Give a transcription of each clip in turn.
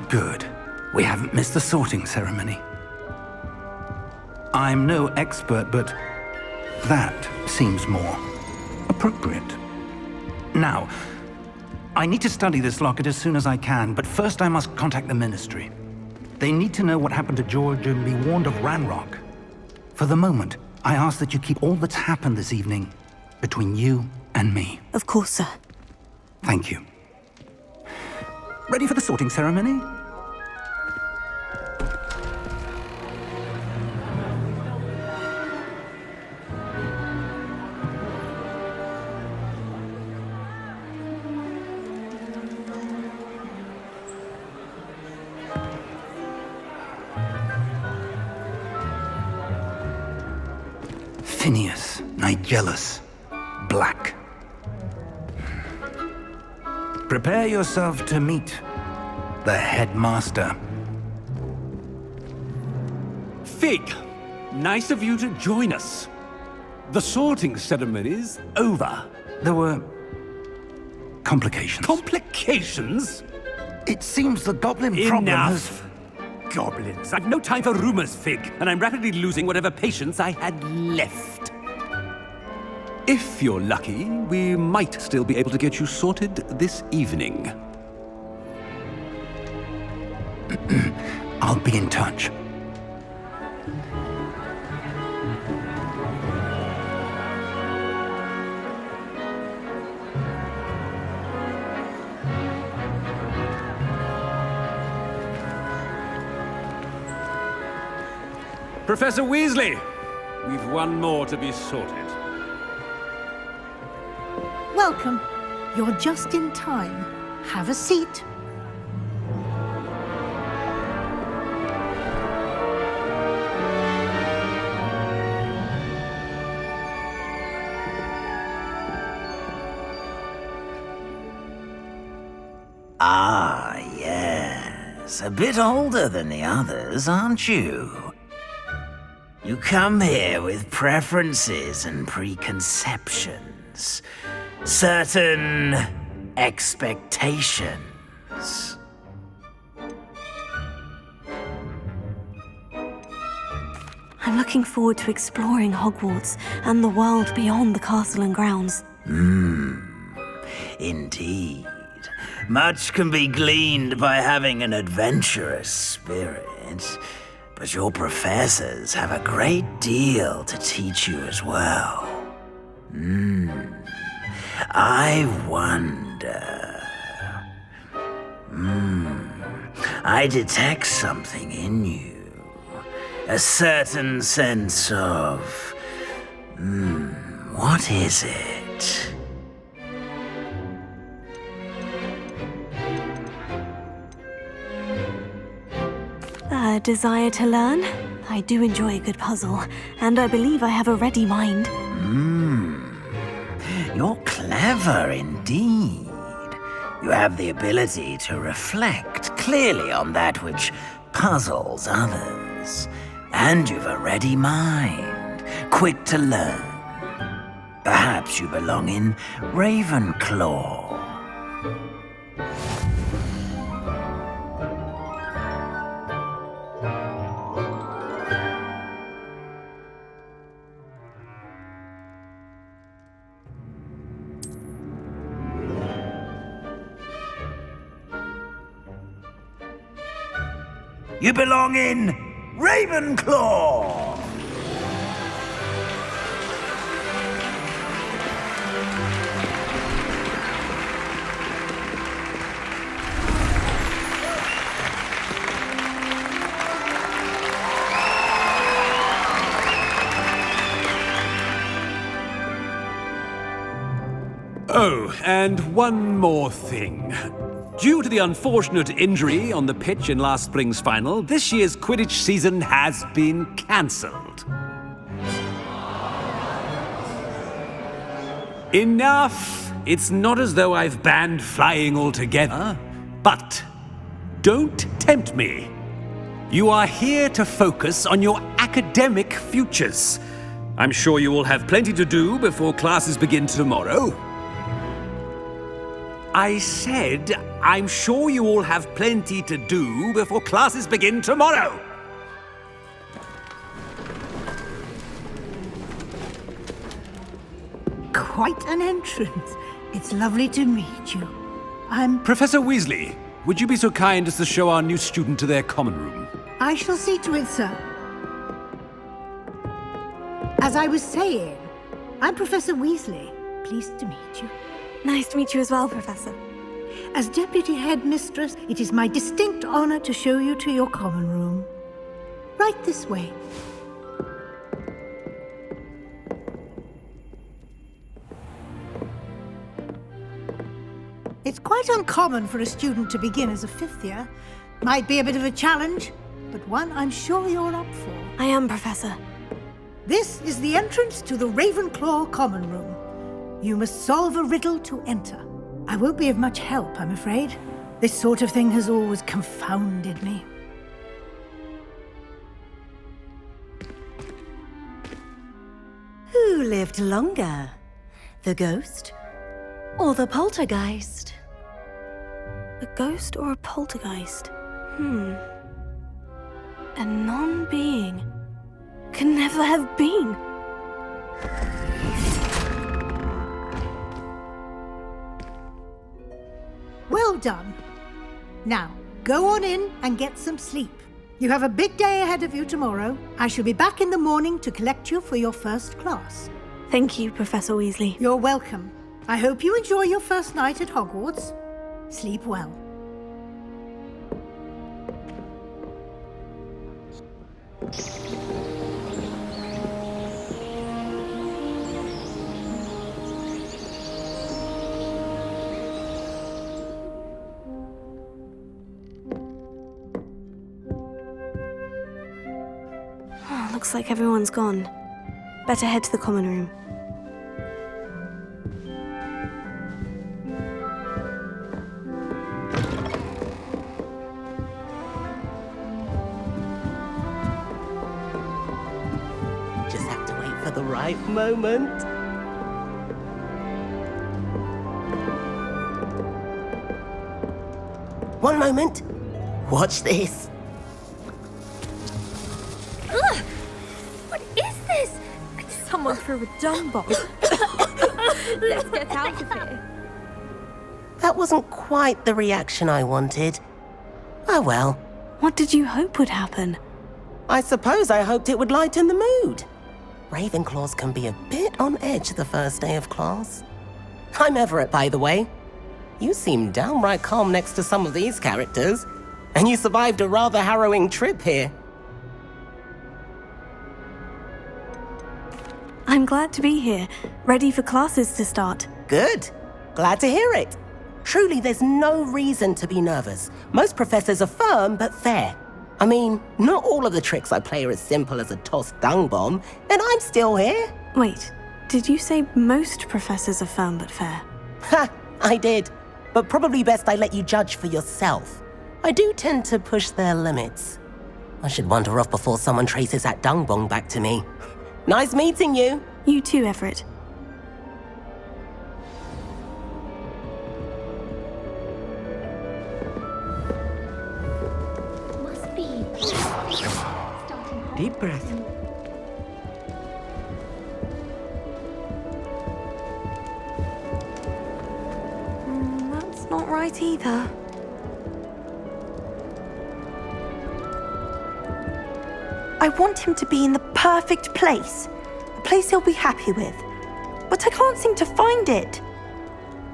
Good. We haven't missed the sorting ceremony. I'm no expert, but that seems more appropriate. Now, I need to study this locket as soon as I can, but first I must contact the Ministry. They need to know what happened to George and be warned of Ranrock. For the moment, I ask that you keep all that's happened this evening between you and me. Of course, sir. Thank you. Ready for the sorting ceremony? Phineas, Nigellus, Black. Prepare yourself to meet the headmaster. Fig, nice of you to join us. The sorting ceremony's over. There were complications. Complications? It seems the goblin problem has... Enough! Goblins. I've no time for rumors, Fig, and I'm rapidly losing whatever patience I had left. If you're lucky, we might still be able to get you sorted this evening. I'll be in touch. Professor Weasley, we've one more to be sorted. Welcome. You're just in time. Have a seat. Ah, yes. A bit older than the others, aren't you? You come here with preferences and preconceptions. Certain expectations. I'm looking forward to exploring Hogwarts and the world beyond the castle and grounds. Indeed. Much can be gleaned by having an adventurous spirit, but your professors have a great deal to teach you as well. I wonder... I detect something in you. A certain sense of... what is it? A desire to learn? I do enjoy a good puzzle, and I believe I have a ready mind. You're clever indeed. You have the ability to reflect clearly on that which puzzles others. And you've a ready mind, quick to learn. Perhaps you belong in Ravenclaw. You belong in Ravenclaw! Oh, and one more thing. Due to the unfortunate injury on the pitch in last spring's final, this year's Quidditch season has been cancelled. Enough! It's not as though I've banned flying altogether, but don't tempt me. You are here to focus on your academic futures. I'm sure you will have plenty to do before classes begin tomorrow. I said I'm sure you all have plenty to do before classes begin tomorrow. Quite an entrance. It's lovely to meet you. Professor Weasley, would you be so kind as to show our new student to their common room? I shall see to it, sir. As I was saying, I'm Professor Weasley. Pleased to meet you. Nice to meet you as well, Professor. As Deputy Headmistress, it is my distinct honor to show you to your common room. Right this way. It's quite uncommon for a student to begin as a fifth year. Might be a bit of a challenge, but one I'm sure you're up for. I am, Professor. This is the entrance to the Ravenclaw common room. You must solve a riddle to enter. I won't be of much help, I'm afraid. This sort of thing has always confounded me. Who lived longer? The ghost or the poltergeist? A ghost or a poltergeist? A non-being can never have been. Well done. Now, go on in and get some sleep. You have a big day ahead of you tomorrow. I shall be back in the morning to collect you for your first class. Thank you, Professor Weasley. You're welcome. I hope you enjoy your first night at Hogwarts. Sleep well. Looks like everyone's gone. Better head to the common room. Just have to wait for the right moment. One moment. Watch this. What is this? Someone threw a dung bomb. Let's get out of here. That wasn't quite the reaction I wanted. Oh well. What did you hope would happen? I suppose I hoped it would lighten the mood. Ravenclaws can be a bit on edge the first day of class. I'm Everett, by the way. You seem downright calm next to some of these characters, and you survived a rather harrowing trip here. I'm glad to be here, ready for classes to start. Good. Glad to hear it. Truly, there's no reason to be nervous. Most professors are firm but fair. I mean, not all of the tricks I play are as simple as a tossed dung bomb, and I'm still here. Wait, did you say most professors are firm but fair? Ha, I did. But probably best I let you judge for yourself. I do tend to push their limits. I should wander off before someone traces that dung bomb back to me. Nice meeting you. You too, Everett. Must be. Deep breath. That's not right either. I want him to be in the perfect place, a place he'll be happy with. But I can't seem to find it.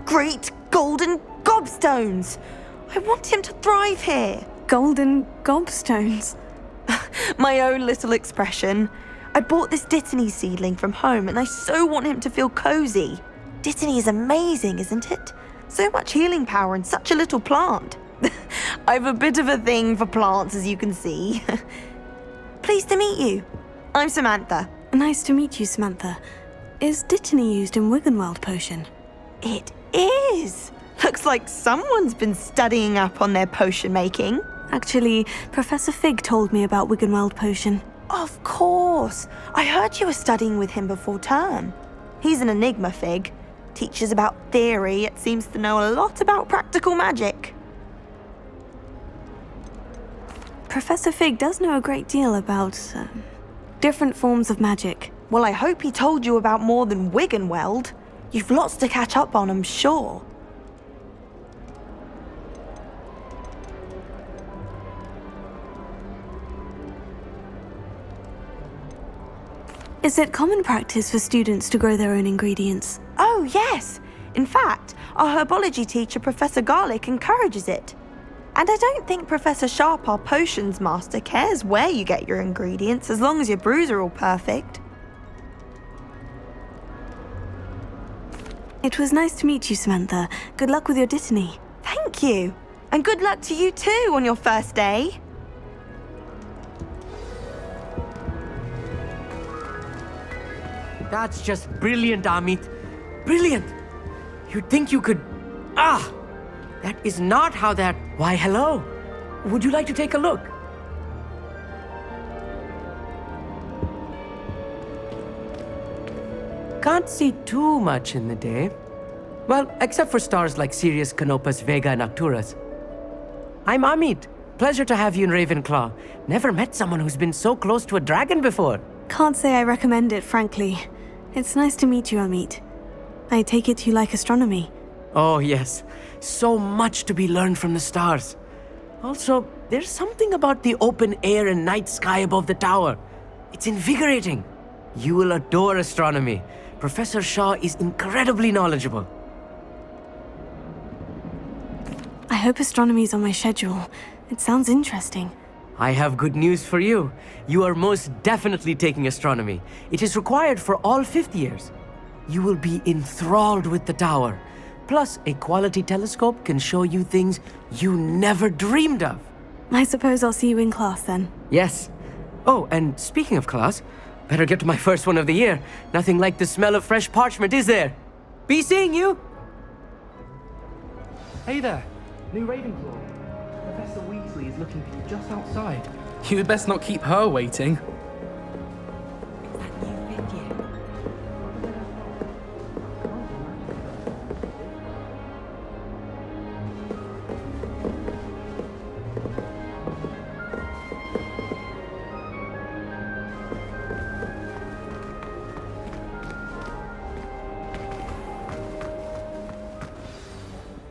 Great golden gobstones! I want him to thrive here. Golden gobstones. My own little expression. I bought this Dittany seedling from home and I so want him to feel cozy. Dittany is amazing, isn't it? So much healing power in such a little plant. I've a bit of a thing for plants, as you can see. Pleased to meet you. I'm Samantha. Nice to meet you, Samantha. Is Dittany used in Wiggenweld potion? It is. Looks like someone's been studying up on their potion making. Actually, Professor Fig told me about Wiggenweld potion. Of course. I heard you were studying with him before term. He's an enigma, Fig. teaches about theory, it seems to know a lot about practical magic. Professor Fig does know a great deal about different forms of magic. Well, I hope he told you about more than Wiggenweld. You've lots to catch up on, I'm sure. Is it common practice for students to grow their own ingredients? Oh, yes. In fact, our herbology teacher, Professor Garlick, encourages it. And I don't think Professor Sharp, our potions master, cares where you get your ingredients as long as your brews are all perfect. It was nice to meet you, Samantha. Good luck with your dittany. Thank you. And good luck to you too on your first day. That's just brilliant, Amit. Brilliant! You'd think you could... That is not how that... Why, hello. Would you like to take a look? Can't see too much in the day. Well, except for stars like Sirius, Canopus, Vega, and Arcturus. I'm Amit. Pleasure to have you in Ravenclaw. Never met someone who's been so close to a dragon before. Can't say I recommend it, frankly. It's nice to meet you, Amit. I take it you like astronomy. Oh, yes. So much to be learned from the stars. Also, there's something about the open air and night sky above the tower. It's invigorating. You will adore astronomy. Professor Shaw is incredibly knowledgeable. I hope astronomy's on my schedule. It sounds interesting. I have good news for you. You are most definitely taking astronomy. It is required for all fifth years. You will be enthralled with the tower. Plus, a quality telescope can show you things you never dreamed of. I suppose I'll see you in class then. Yes. Oh, and speaking of class, better get to my first one of the year. Nothing like the smell of fresh parchment, is there? Be seeing you! Hey there, new Ravenclaw. Professor Weasley is looking for you just outside. You'd best not keep her waiting.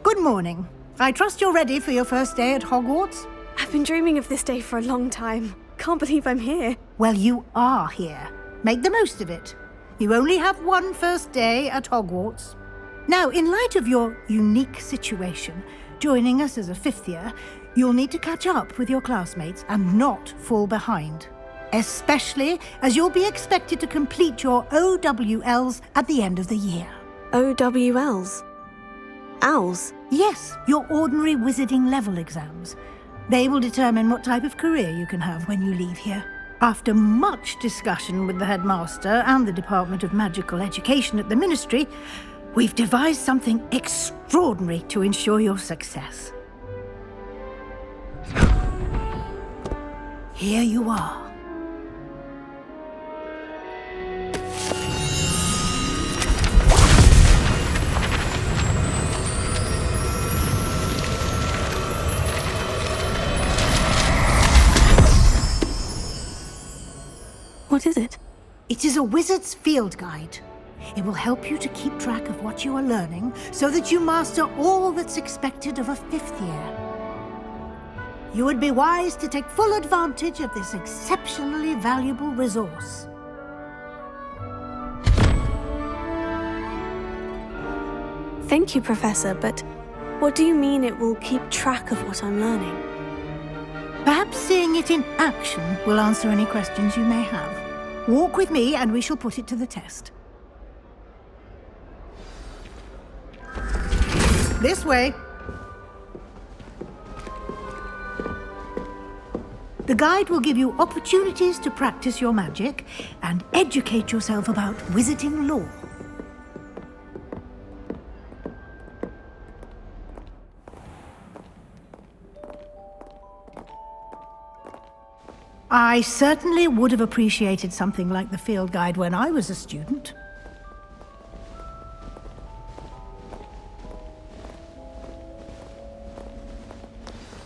Good morning. I trust you're ready for your first day at Hogwarts? I've been dreaming of this day for a long time. Can't believe I'm here. Well, you are here. Make the most of it. You only have one first day at Hogwarts. Now, in light of your unique situation, joining us as a fifth year, you'll need to catch up with your classmates and not fall behind. Especially as you'll be expected to complete your OWLs at the end of the year. OWLs? Owls? Yes, your ordinary wizarding level exams. They will determine what type of career you can have when you leave here. After much discussion with the headmaster and the Department of Magical Education at the Ministry, we've devised something extraordinary to ensure your success. Here you are. What is it? It is a wizard's field guide. It will help you to keep track of what you are learning so that you master all that's expected of a fifth year. You would be wise to take full advantage of this exceptionally valuable resource. Thank you, Professor, but what do you mean it will keep track of what I'm learning? Perhaps seeing it in action will answer any questions you may have. Walk with me and we shall put it to the test. This way. The guide will give you opportunities to practice your magic and educate yourself about wizarding lore. I certainly would have appreciated something like the field guide when I was a student.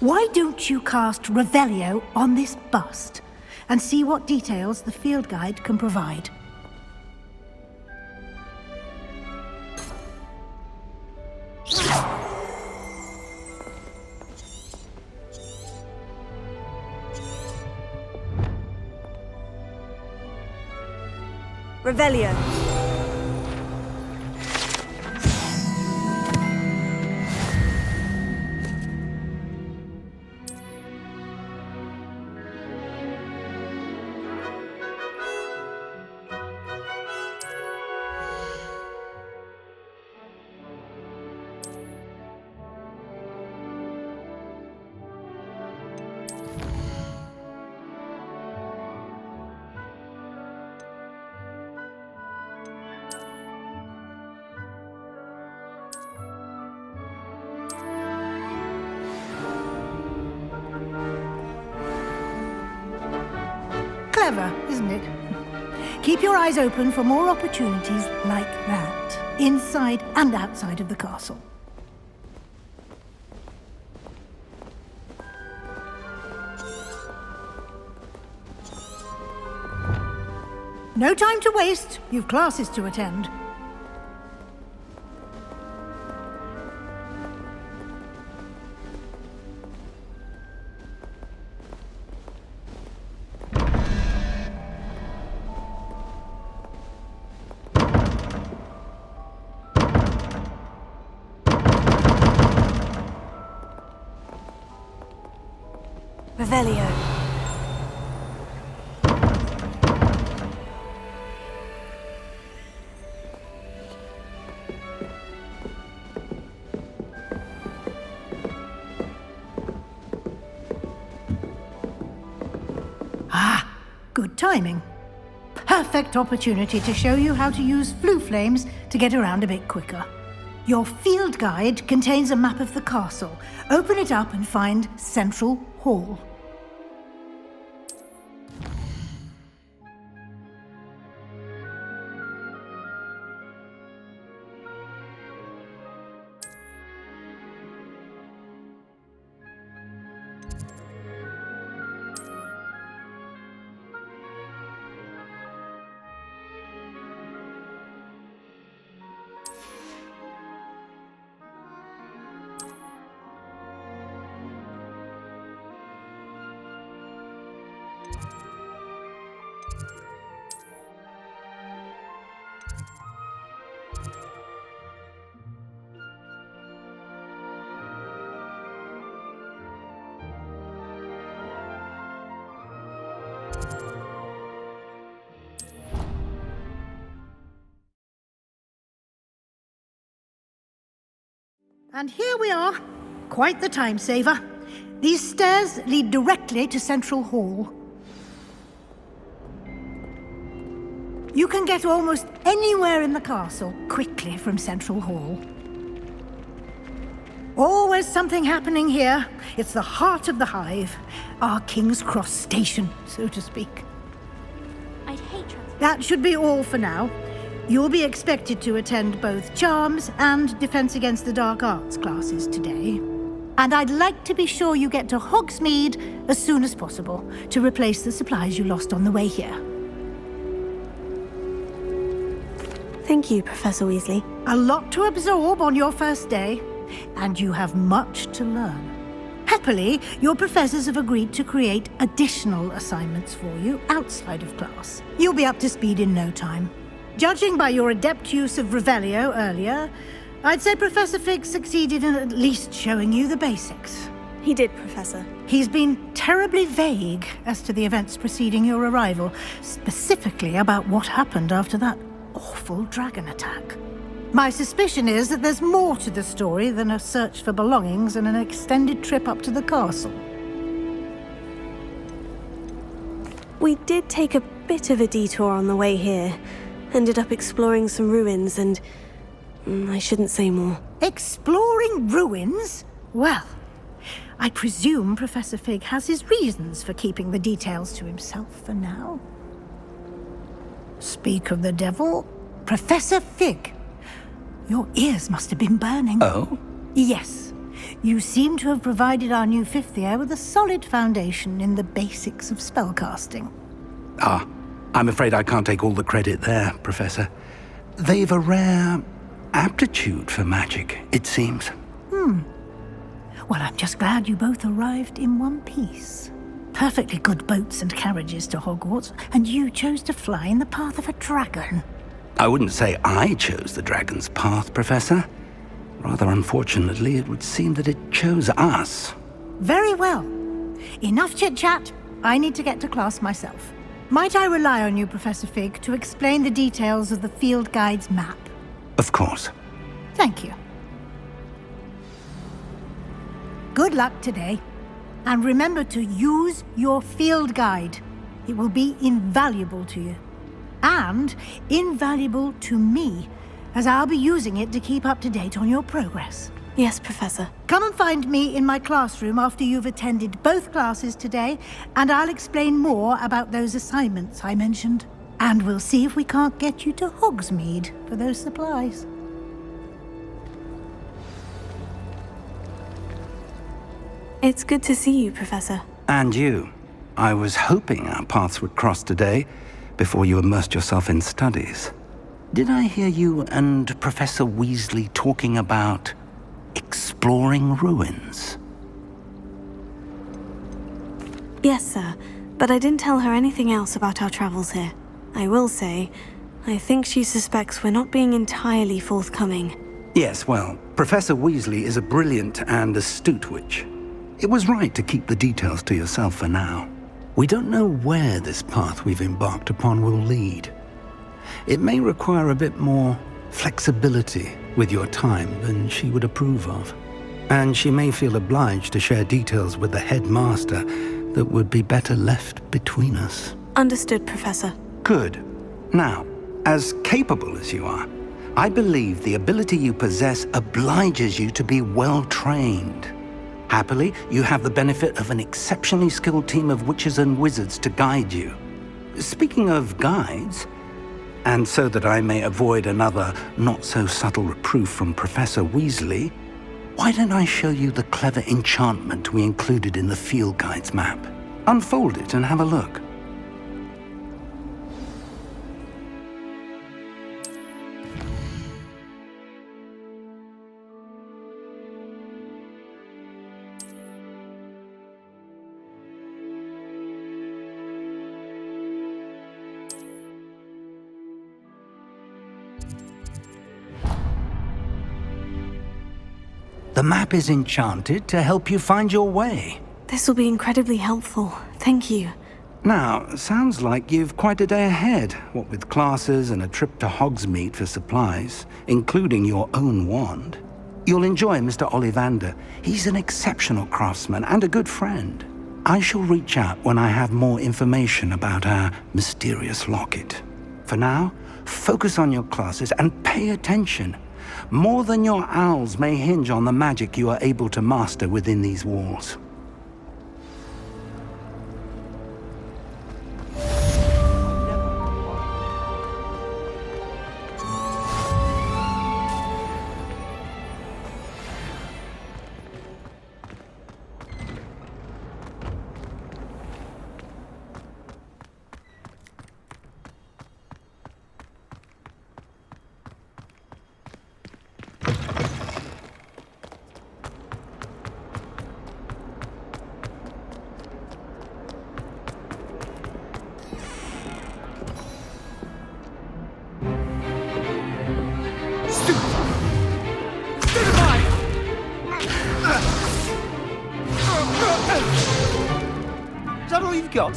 Why don't you cast Revelio on this bust and see what details the field guide can provide? Revelio. Clever, isn't it? Keep your eyes open for more opportunities like that, inside and outside of the castle. No time to waste. You've classes to attend. Revelio. Ah, good timing. Perfect opportunity to show you how to use flue flames to get around a bit quicker. Your field guide contains a map of the castle. Open it up and find Central Hall. And here we are. Quite the time saver. These stairs lead directly to Central Hall. You can get almost anywhere in the castle quickly from Central Hall. Always something happening here. It's the heart of the hive. Our King's Cross station, so to speak. I'd hate transport. That should be all for now. You'll be expected to attend both Charms and Defense Against the Dark Arts classes today. And I'd like to be sure you get to Hogsmeade as soon as possible to replace the supplies you lost on the way here. Thank you, Professor Weasley. A lot to absorb on your first day, and you have much to learn. Happily, your professors have agreed to create additional assignments for you outside of class. You'll be up to speed in no time. Judging by your adept use of Revelio earlier, I'd say Professor Fig succeeded in at least showing you the basics. He did, Professor. He's been terribly vague as to the events preceding your arrival, specifically about what happened after that awful dragon attack. My suspicion is that there's more to the story than a search for belongings and an extended trip up to the castle. We did take a bit of a detour on the way here. Ended up exploring some ruins and... I shouldn't say more. Exploring ruins? Well, I presume Professor Fig has his reasons for keeping the details to himself for now. Speak of the devil, Professor Fig. Your ears must have been burning. Oh? Yes. You seem to have provided our new fifth year with a solid foundation in the basics of spellcasting. Ah, I'm afraid I can't take all the credit there, Professor. They've a rare aptitude for magic, it seems. Well, I'm just glad you both arrived in one piece. Perfectly good boats and carriages to Hogwarts, and you chose to fly in the path of a dragon. I wouldn't say I chose the dragon's path, Professor. Rather unfortunately, it would seem that it chose us. Very well. Enough chit-chat. I need to get to class myself. Might I rely on you, Professor Fig, to explain the details of the field guide's map? Of course. Thank you. Good luck today. And remember to use your field guide. It will be invaluable to you. And invaluable to me, as I'll be using it to keep up to date on your progress. Yes, Professor. Come and find me in my classroom after you've attended both classes today, and I'll explain more about those assignments I mentioned. And we'll see if we can't get you to Hogsmeade for those supplies. It's good to see you, Professor. And you. I was hoping our paths would cross today, before you immersed yourself in studies. Did I hear you and Professor Weasley talking about exploring ruins? Yes, sir. But I didn't tell her anything else about our travels here. I will say, I think she suspects we're not being entirely forthcoming. Yes, well, Professor Weasley is a brilliant and astute witch. It was right to keep the details to yourself for now. We don't know where this path we've embarked upon will lead. It may require a bit more flexibility with your time than she would approve of. And she may feel obliged to share details with the headmaster that would be better left between us. Understood, Professor. Good. Now, as capable as you are, I believe the ability you possess obliges you to be well-trained. Happily, you have the benefit of an exceptionally skilled team of witches and wizards to guide you. Speaking of guides, and so that I may avoid another not-so-subtle reproof from Professor Weasley, why don't I show you the clever enchantment we included in the field guide's map? Unfold it and have a look. The map is enchanted to help you find your way. This will be incredibly helpful. Thank you. Now, sounds like you've quite a day ahead, what with classes and a trip to Hogsmeade for supplies, including your own wand. You'll enjoy Mr. Ollivander. He's an exceptional craftsman and a good friend. I shall reach out when I have more information about our mysterious locket. For now, focus on your classes and pay attention. More than your owls may hinge on the magic you are able to master within these walls. Is that all you've got?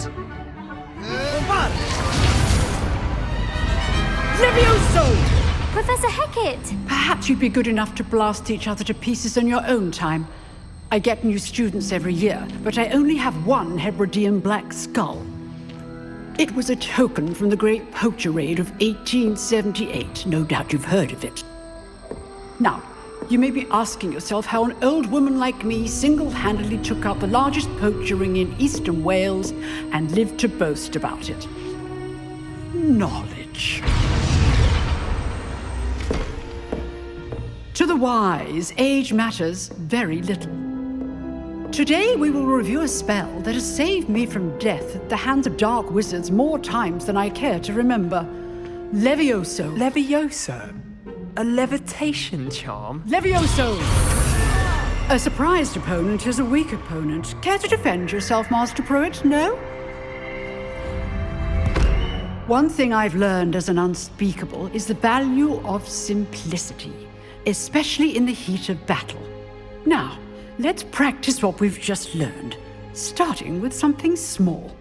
Levioso! Professor Hecat! Perhaps you'd be good enough to blast each other to pieces on your own time. I get new students every year, but I only have one Hebridean black skull. It was a token from the Great Poacher Raid of 1878. No doubt you've heard of it. Now, you may be asking yourself how an old woman like me single-handedly took out the largest poacher ring in eastern Wales and lived to boast about it. Knowledge. To the wise, age matters very little. Today we will review a spell that has saved me from death at the hands of dark wizards more times than I care to remember. Levioso. Levioso? A levitation charm? Levioso! A surprised opponent is a weak opponent. Care to defend yourself, Master Pruitt? No? One thing I've learned as an unspeakable is the value of simplicity, especially in the heat of battle. Now, let's practice what we've just learned, starting with something small.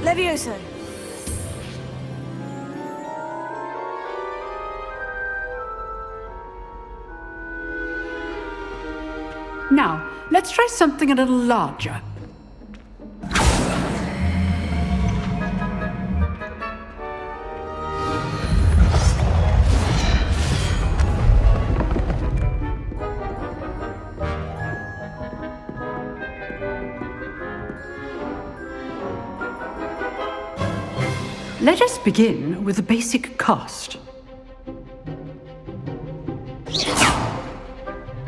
Levioso. Now, let's try something a little larger. Let us begin with the basic cast.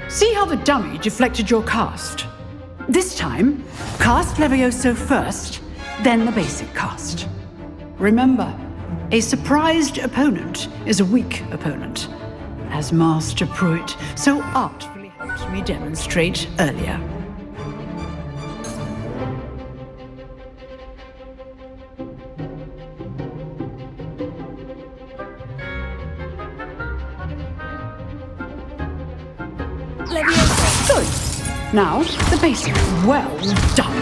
See how the dummy deflected your cast? This time, cast Levioso first, then the basic cast. Remember, a surprised opponent is a weak opponent, as Master Pruitt so artfully helped me demonstrate earlier. Good. Now, the basic. Well done.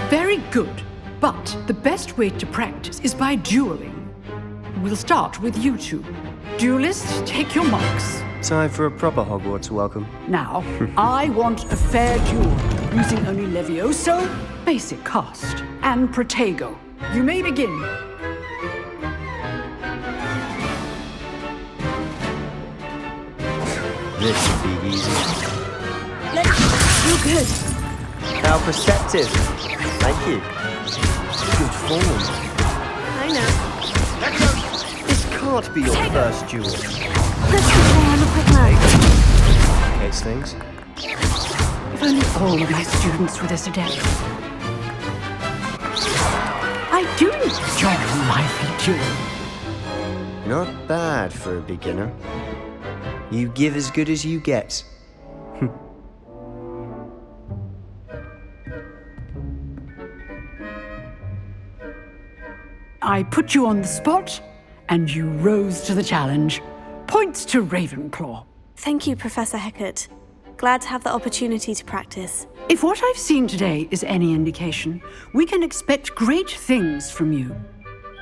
Very good. But the best way to practice is by dueling. We'll start with you two. Duelists, take your marks. Time for a proper Hogwarts welcome. Now, I want a fair duel, using only Levioso, basic cast, and Protego. You may begin. This should be easy. You're good. How perceptive. Thank you. Good form. I know. This can't be your first duel. Let's have a quick look. Case things. If only all of my students were this adept. I do enjoy a lively duel. Not bad for a beginner. You give as good as you get. I put you on the spot, and you rose to the challenge. Points to Ravenclaw. Thank you, Professor Hecat. Glad to have the opportunity to practice. If what I've seen today is any indication, we can expect great things from you.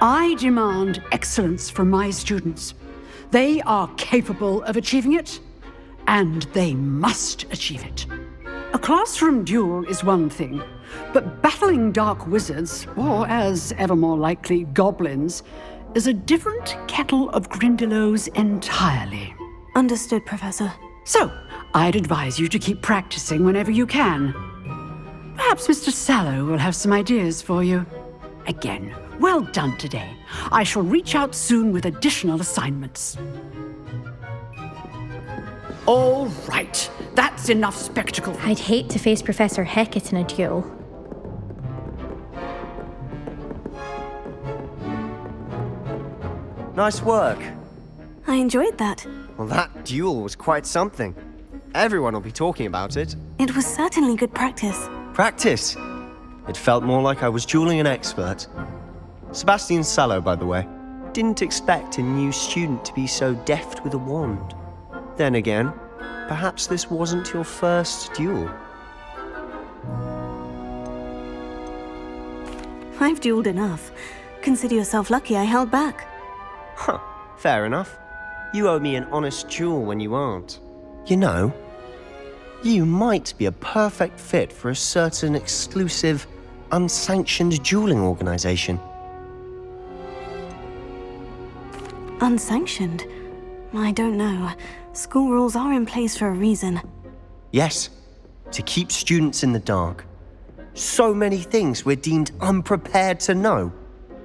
I demand excellence from my students. They are capable of achieving it, and they must achieve it. A classroom duel is one thing, but battling dark wizards, or as ever more likely, goblins, is a different kettle of Grindylows entirely. Understood, Professor. So, I'd advise you to keep practicing whenever you can. Perhaps Mr. Sallow will have some ideas for you. Again, well done today. I shall reach out soon with additional assignments. All right, that's enough spectacle. I'd hate to face Professor Hecat in a duel. Nice work. I enjoyed that. Well, that duel was quite something. Everyone will be talking about it. It was certainly good practice. Practice. It felt more like I was dueling an expert. Sebastian Sallow, by the way. Didn't expect a new student to be so deft with a wand. Then again, perhaps this wasn't your first duel. I've dueled enough. Consider yourself lucky I held back. Huh, fair enough. You owe me an honest duel when you aren't. You know, you might be a perfect fit for a certain exclusive, unsanctioned dueling organization. Unsanctioned? I don't know. School rules are in place for a reason. Yes, to keep students in the dark. So many things we're deemed unprepared to know.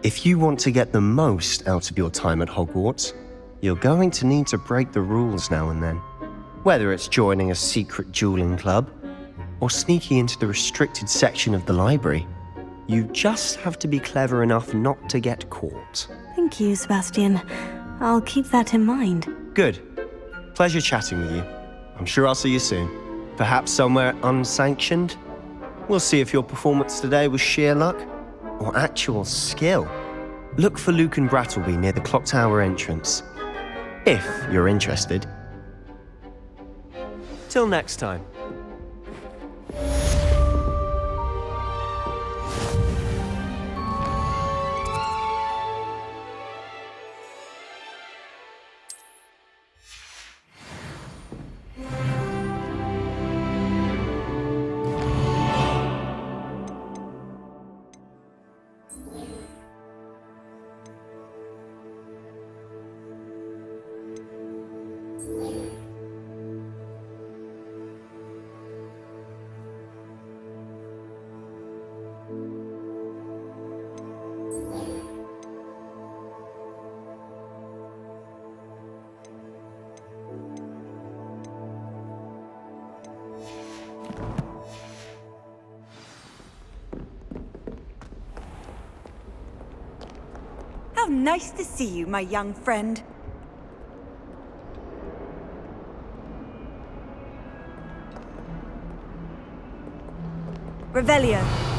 If you want to get the most out of your time at Hogwarts, you're going to need to break the rules now and then. Whether it's joining a secret dueling club, or sneaking into the restricted section of the library, you just have to be clever enough not to get caught. Thank you, Sebastian. I'll keep that in mind. Good. Pleasure chatting with you. I'm sure I'll see you soon. Perhaps somewhere unsanctioned? We'll see if your performance today was sheer luck or actual skill. Look for Luke and Brattleby near the clock tower entrance, if you're interested. Till next time. How nice to see you, my young friend. Revelio.